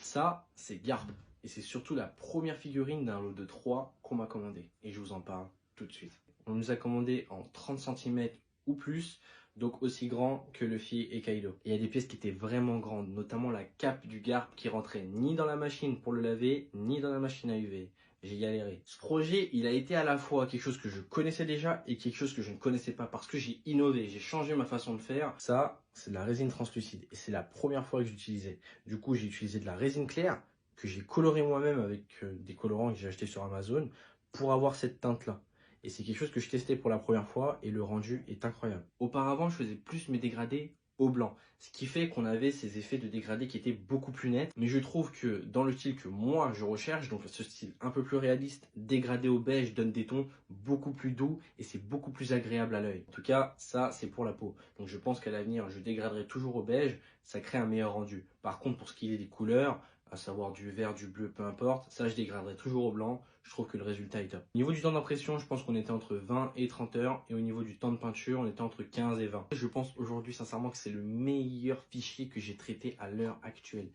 Ça, c'est Garp. Et c'est surtout la première figurine d'un lot de 3 qu'on m'a commandé. Et je vous en parle tout de suite. On nous a commandé en 30 cm ou plus, donc aussi grand que Luffy et Kaido. Et il y a des pièces qui étaient vraiment grandes, notamment la cape du Garp qui rentrait ni dans la machine pour le laver, ni dans la machine à UV. J'ai galéré. Ce projet, il a été à la fois quelque chose que je connaissais déjà et quelque chose que je ne connaissais pas parce que j'ai innové, j'ai changé ma façon de faire. Ça, c'est de la résine translucide et c'est la première fois que j'utilisais. Du coup, j'ai utilisé de la résine claire que j'ai coloré moi-même avec des colorants que j'ai achetés sur Amazon pour avoir cette teinte-là. Et c'est quelque chose que je testais pour la première fois et le rendu est incroyable. Auparavant, je faisais plus mes dégradés au blanc, ce qui fait qu'on avait ces effets de dégradé qui étaient beaucoup plus nets. Mais je trouve que dans le style que moi je recherche, donc ce style un peu plus réaliste, dégradé au beige donne des tons beaucoup plus doux et c'est beaucoup plus agréable à l'œil. En tout cas, ça c'est pour la peau. Donc je pense qu'à l'avenir, je dégraderai toujours au beige, ça crée un meilleur rendu. Par contre, pour ce qui est des couleurs, à savoir du vert, du bleu, peu importe, ça je dégraderai toujours au blanc, je trouve que le résultat est top. Au niveau du temps d'impression, je pense qu'on était entre 20 et 30 heures, et au niveau du temps de peinture, on était entre 15 et 20. Je pense aujourd'hui sincèrement que c'est le meilleur fichier que j'ai traité à l'heure actuelle.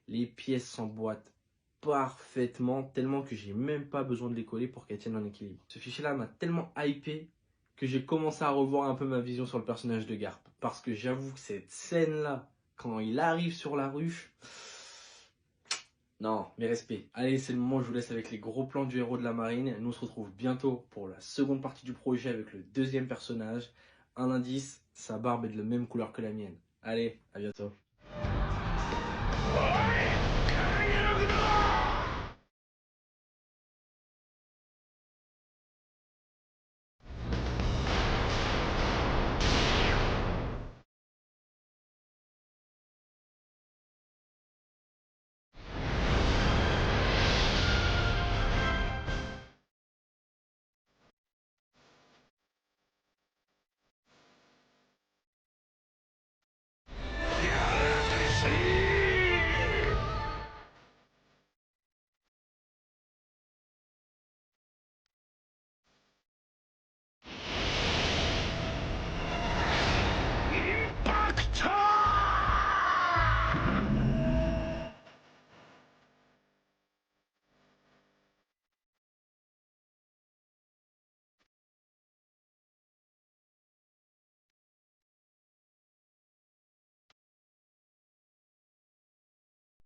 Les pièces s'emboîtent parfaitement, tellement que j'ai même pas besoin de les coller pour qu'elles tiennent en équilibre. Ce fichier-là m'a tellement hypé que j'ai commencé à revoir un peu ma vision sur le personnage de Garp. Parce que j'avoue que cette scène-là, quand il arrive sur la ruche, non, mes respects. Allez, c'est le moment où je vous laisse avec les gros plans du héros de la marine. Nous on se retrouve bientôt pour la seconde partie du projet avec le deuxième personnage. Un indice, sa barbe est de la même couleur que la mienne. Allez, à bientôt.